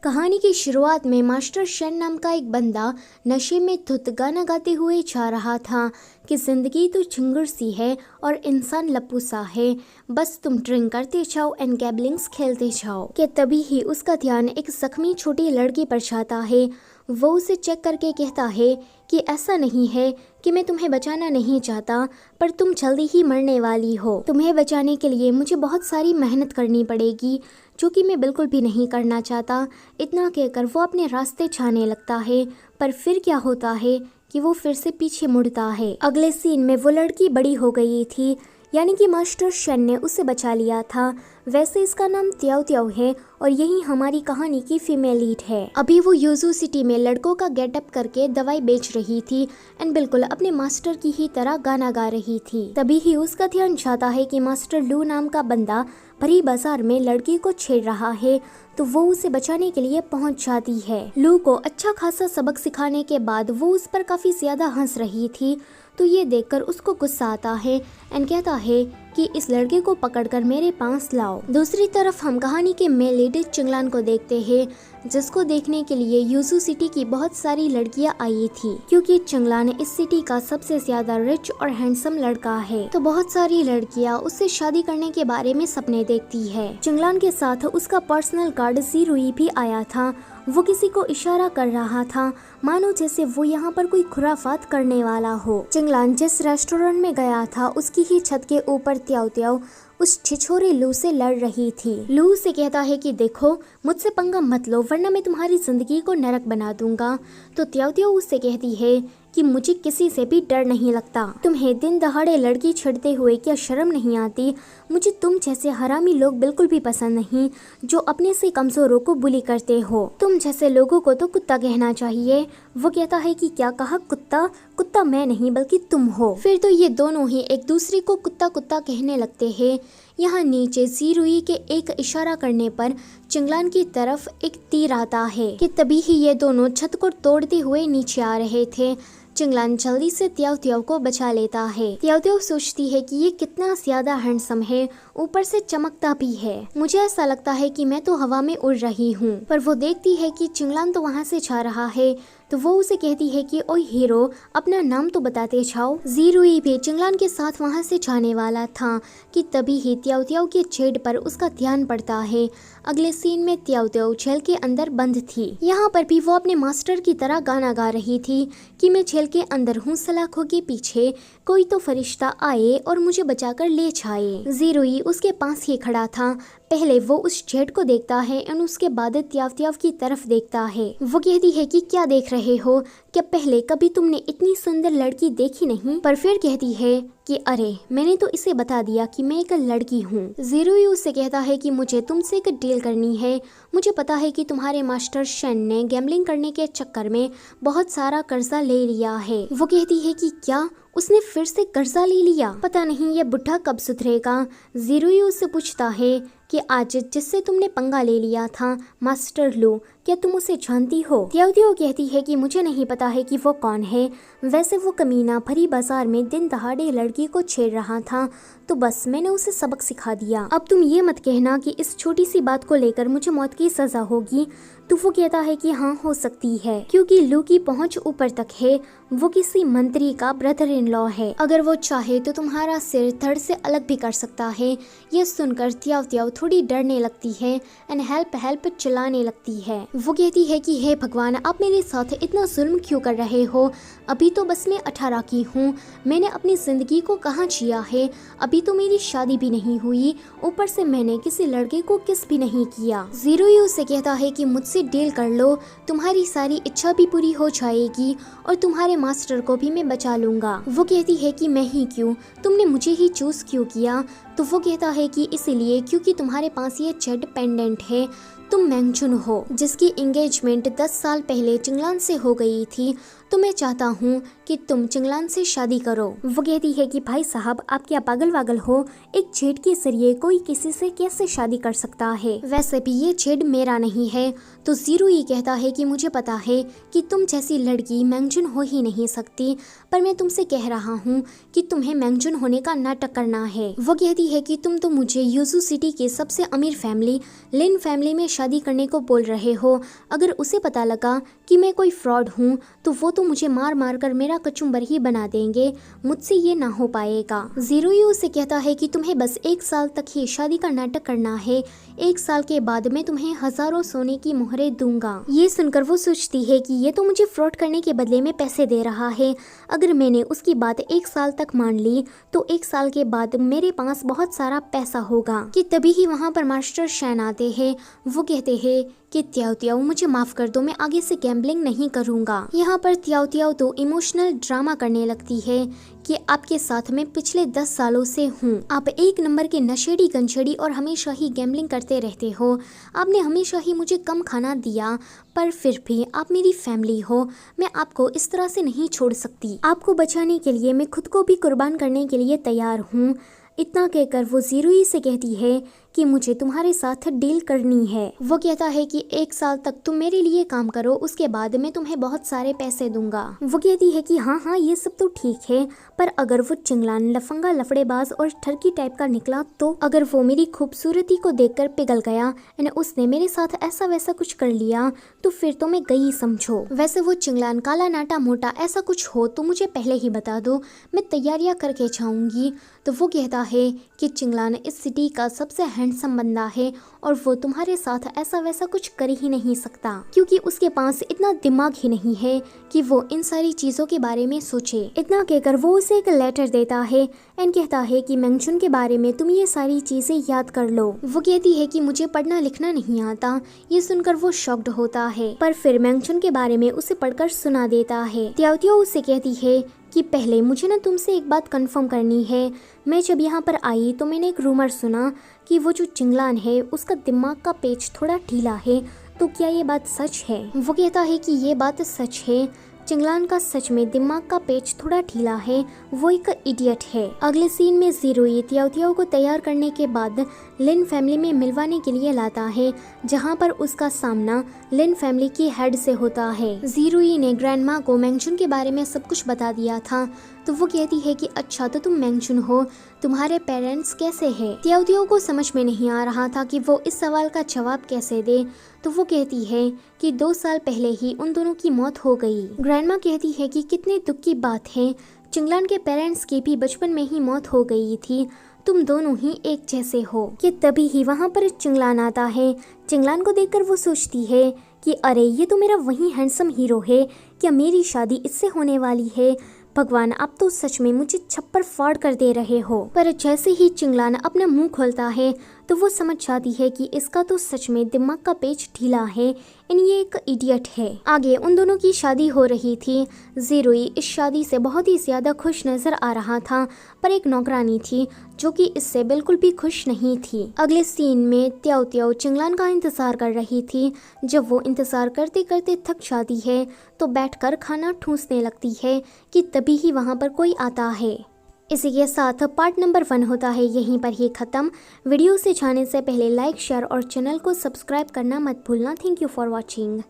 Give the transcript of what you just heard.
कहानी की शुरुआत में मास्टर शेन नाम का एक बंदा नशे में धुत गाना गाते हुए जा रहा था कि जिंदगी तो चिंगुर सी है और इंसान लप्पू सा है, बस तुम ड्रिंक करते जाओ एंड गैबलिंग्स खेलते जाओ। कि तभी ही उसका ध्यान एक जख्मी छोटी लड़की पर जाता है। वो उसे चेक करके कहता है कि ऐसा नहीं है कि मैं तुम्हें बचाना नहीं चाहता, पर तुम जल्दी ही मरने वाली हो। तुम्हें बचाने के लिए मुझे बहुत सारी मेहनत करनी पड़ेगी, जो कि मैं बिल्कुल भी नहीं करना चाहता। इतना कहकर वो अपने रास्ते जाने लगता है, पर फिर क्या होता है कि वो फिर से पीछे मुड़ता है। अगले सीन में वो लड़की बड़ी हो गई थी, यानी कि मास्टर शेन ने उसे बचा लिया था। वैसे इसका नाम त्याओ त्याओ है और यही हमारी कहानी की फीमेल लीड है। अभी वो यूजू सिटी में लड़कों का गेटअप करके दवाई बेच रही थी एंड बिल्कुल अपने मास्टर की ही तरह गाना गा रही थी। तभी ही उसका ध्यान जाता है कि मास्टर लू नाम का बंदा भरी बाजार में लड़की को छेड़ रहा है, तो वो उसे बचाने के लिए पहुंच जाती है। लू को अच्छा खासा सबक सिखाने के बाद वो उस पर काफी ज्यादा हंस रही थी, तो ये देखकर उसको गुस्सा आता है एंड कहता है कि इस लड़के को पकड़कर मेरे पास लाओ। दूसरी तरफ हम कहानी के मेल लीड चिंगलान को देखते हैं, जिसको देखने के लिए यूजू सिटी की बहुत सारी लड़कियां आई थी, क्योंकि चिंगलान इस सिटी का सबसे ज्यादा रिच और हैंडसम लड़का है। तो बहुत सारी लड़कियां उससे शादी करने के बारे में सपने देखती है। चिंगलान के साथ उसका पर्सनल गार्ड जीरुई भी आया था। वो किसी को इशारा कर रहा था, मानो जैसे वो यहाँ पर कोई खुराफात करने वाला हो। चिंगलान जिस रेस्टोरेंट में गया था, उसकी ही छत के ऊपर त्याओ त्याओ उस छिछोरे लू से लड़ रही थी। लू से कहता है कि देखो, मुझसे पंगा मत लो वरना मैं तुम्हारी जिंदगी को नरक बना दूंगा। तो त्याओ त्याओ उससे कहती है कि मुझे किसी से भी डर नहीं लगता। तुम्हें दिन दहाड़े लड़की छेड़ते हुए क्या शर्म नहीं आती? मुझे तुम जैसे हरामी लोग बिल्कुल भी पसंद नहीं, जो अपने से कमजोरों को बुली करते हो। तुम जैसे लोगों को तो कुत्ता कहना चाहिए। वो कहता है कि क्या कहा कुत्ता? कुत्ता मैं नहीं बल्कि तुम हो। फिर तो ये दोनों ही एक दूसरे को कुत्ता कुत्ता कहने लगते हैं। यहाँ नीचे जीरुई के एक इशारा करने पर चिंगलान की तरफ एक तीर आता है कि तभी ही ये दोनों छत को तोड़ते हुए नीचे आ रहे थे। चिंगलान जल्दी से त्याओ त्याओ को बचा लेता है। त्याओ त्याओ सोचती है कि ये कितना ज्यादा हैंडसम है, ऊपर से चमकता भी है। मुझे ऐसा लगता है कि मैं तो हवा में उड़ रही हूँ। पर वो देखती है कि चिंगलान तो वहाँ से जा रहा है, तो वो उसे कहती है कि ओए हीरो, अपना नाम तो बताते जाओ। जीरुई भी चिंगलान के साथ वहाँ से जाने वाला था कि तभी ही त्याओ त्याओ के छेड़ पर उसका ध्यान पड़ता है। अगले सीन में त्याओ त्याओ जेल के अंदर बंद थी। यहाँ पर भी वो अपने मास्टर की तरह गाना गा रही थी कि मैं जेल के अंदर हूँ, सलाखों के पीछे कोई तो फरिश्ता आए और मुझे बचाकर ले जाए। जीरुई उसके पास ही खड़ा था। पहले वो उस जेट को देखता है और उसके बाद त्याओ त्याओ की तरफ देखता है। वो कहती है कि क्या देख रहे हो? क्या पहले कभी तुमने इतनी सुंदर लड़की देखी नहीं? पर फिर कहती है कि अरे, मैंने तो इसे बता दिया कि मैं एक लड़की हूँ। जीरुई उससे कहता है कि मुझे तुमसे एक डील करनी है। मुझे पता है कि तुम्हारे मास्टर शेन ने गैम्बलिंग करने के चक्कर में बहुत सारा कर्जा ले लिया है। वो कहती है कि क्या उसने फिर से कर्जा ले लिया? पता नहीं ये बुढ़ा कब सुधरेगा। जीरुई उससे पूछता है कि आज जिससे तुमने पंगा ले लिया था, मास्टर लू, क्या तुम उसे जानती हो? त्याओ त्याओ कहती है कि मुझे नहीं पता है कि वो कौन है। वैसे वो कमीना भरी बाजार में दिन दहाड़े लड़की को छेड़ रहा था, तो बस मैंने उसे सबक सिखा दिया। अब तुम ये मत कहना कि इस छोटी सी बात को लेकर मुझे मौत की सजा होगी। तो वो कहता है कि हाँ, हो सकती है, क्योंकि लू की पहुंच ऊपर तक है। वो किसी मंत्री का ब्रदर इन लॉ है। अगर वो चाहे तो तुम्हारा सिर धड़ से अलग भी कर सकता है। ये सुनकर त्याओ त्याओ थोड़ी डरने लगती है एंड हेल्प हेल्प चिल्लाने लगती है। वो कहती है कि हे भगवान, आप मेरे साथ इतना जुल्म क्यों कर रहे हो? अभी तो बस मैं 18 की हूँ। मैंने अपनी जिंदगी को कहाँ जिया है? अभी तो मेरी शादी भी नहीं हुई, ऊपर से मैंने किसी लड़के को किस भी नहीं किया। जीरुई उससे कहता है कि मुझसे डील कर लो, तुम्हारी सारी इच्छा भी पूरी हो जाएगी और तुम्हारे मास्टर को भी मैं बचा लूंगा। वो कहती है कि मैं ही क्यों, तुमने मुझे ही चूज क्यों किया? तो वो कहता है कि इसीलिए क्योंकि तुम्हारे पास ये जेड पेंडेंट है। तुम मैंगचुन हो, जिसकी एंगेजमेंट 10 साल पहले चिंगलान से हो गई थी। तो मैं चाहता हूँ कि तुम चिंगलान से शादी करो। वो कहती है कि भाई साहब आप क्या पागल वागल हो, एक छेड़ के जरिए कोई किसी से कैसे शादी कर सकता है, वैसे भी ये छेड़ मेरा नहीं है। तो जीरो ये कहता है कि मुझे पता है कि तुम जैसी लड़की मैंगजुन हो ही नहीं सकती, पर मैं तुमसे कह रहा हूँ कि तुम्हें मैंगजुन होने का नाटक करना है। वो कहती है कि तुम तो मुझे यूजू सिटी के सबसे अमीर फैमिली लिन फैमिली में शादी करने को बोल रहे हो। अगर उसे पता लगा कि मैं कोई फ्रॉड हूँ तो वो तो मुझे मार मार कर मेरा कचुम्बर ही बना देंगे, मुझसे ये ना हो पाएगा। जीरो ये उसे कहता है कि तुम्हें बस 1 साल तक ही शादी का नाटक करना है, 1 साल के बाद मैं तुम्हें हजारों सोने की मोहरें दूंगा। ये सुनकर वो सोचती है कि ये तो मुझे फ्रॉड करने के बदले में पैसे दे रहा है। अगर मैंने उसकी बात 1 साल तक मान ली तो 1 साल के बाद मेरे पास बहुत सारा पैसा होगा। कि तभी ही वहाँ पर मास्टर शैन आते हैं। वो कहते हैं कि त्याओ त्याओ मुझे माफ कर दो, मैं आगे से गैम्बलिंग नहीं करूंगा। यहाँ पर त्याओ त्याओ तो इमोशनल ड्रामा करने लगती है कि आपके साथ मैं पिछले 10 सालों से हूँ। आप एक नंबर के नशेड़ी गंजेड़ी और हमेशा ही गैम्बलिंग करते रहते हो। आपने हमेशा ही मुझे कम खाना दिया, पर फिर भी आप मेरी फैमिली हो, मैं आपको इस तरह से नहीं छोड़ सकती। आपको बचाने के लिए मैं खुद को भी कुर्बान करने के लिए तैयार हूँ। इतना कहकर वो जीरो से कहती है कि मुझे तुम्हारे साथ डील करनी है। वो कहता है कि 1 साल तक तुम मेरे लिए काम करो, उसके बाद मैं तुम्हें बहुत सारे पैसे दूंगा। वो कहती है कि हाँ हाँ ये सब तो ठीक है, पर अगर वो चिंगलान लफंगा लफड़ेबाज और ठरकी टाइप का निकला तो, अगर वो मेरी खूबसूरती को देखकर पिघल गया और उसने मेरे साथ ऐसा वैसा कुछ कर लिया तो फिर तो मैं गई समझो। वैसे वो चिंगलान काला नाटा मोटा ऐसा कुछ हो तो मुझे पहले ही बता दो, मैं तैयारियां करके जाऊंगी। तो वो कहता है कि चिंगलान इस सिटी का सबसे हैंडसम बंदा है और वो तुम्हारे साथ ऐसा वैसा कुछ कर ही नहीं सकता, क्योंकि उसके पास इतना दिमाग ही नहीं है कि वो इन सारी चीजों के बारे में सोचे। इतना कहकर वो उसे एक लेटर देता है एंड कहता है कि मैंगजुन के बारे में तुम ये सारी चीजें याद कर लो। वो कहती है कि मुझे पढ़ना लिखना नहीं आता। ये सुनकर वो शॉक्ड होता है, पर फिर मैंगजुन के बारे में उसे पढ़कर सुना देता है। त्याओ त्याओ उसे कहती है कि पहले मुझे ना तुमसे एक बात कंफर्म करनी है। मैं जब यहाँ पर आई तो मैंने एक रूमर सुना कि वो जो चिंगलान है उसका दिमाग का पेच थोड़ा ढीला है, तो क्या ये बात सच है? वो कहता है कि ये बात सच है, चिंगलान का सच में दिमाग का पेच थोड़ा ढीला है, वो एक इडियट है। अगले सीन में जीरो ये त्याओ त्याओ को तैयार करने के बाद लिन फैमिली में मिलवाने के लिए लाता है, जहां पर उसका सामना लिन फैमिली की हेड से होता है। जीरो ये ने ग्रैंडमा को मैंगजुन के बारे में सब कुछ बता दिया था, तो वो कहती है कि अच्छा तो तुम मैंगजुन हो, तुम्हारे पेरेंट्स कैसे हैं? त्याओ त्याओ को समझ में नहीं आ रहा था कि वो इस सवाल का जवाब कैसे दे, तो वो कहती है कि 2 साल पहले ही उन दोनों की मौत हो गई। ग्रैंडमा कहती है कि कितने दुख की बात है, चिंगलान के पेरेंट्स की भी बचपन में ही मौत हो गई थी, तुम दोनों ही एक जैसे हो। कि तभी ही वहाँ पर चिंगलान आता है। चिंगलान को देखकर वो सोचती है कि अरे ये तो मेरा वही हैंडसम हीरो है, क्या मेरी शादी इससे होने वाली है? भगवान आप तो सच में मुझे छप्पर फाड़ कर दे रहे हो। पर जैसे ही चिंगलान अपना मुंह खोलता है तो वो समझ जाती है कि इसका तो सच में दिमाग का पेच ढीला है, ये एक इडियट है। आगे उन दोनों की शादी हो रही थी। जीरोई इस शादी से बहुत ही ज्यादा खुश नजर आ रहा था, पर एक नौकरानी थी जो कि इससे बिल्कुल भी खुश नहीं थी। अगले सीन में त्याओ त्याओ चिंगलान का इंतजार कर रही थी। जब वो इंतजार करते करते थक जाती है तो बैठकर खाना ठूंसने लगती है कि तभी ही वहाँ पर कोई आता है। इसी के साथ पार्ट नंबर 1 होता है यहीं पर ही खत्म। वीडियो से जाने से पहले लाइक शेयर और चैनल को सब्सक्राइब करना मत भूलना। Thank you for watching.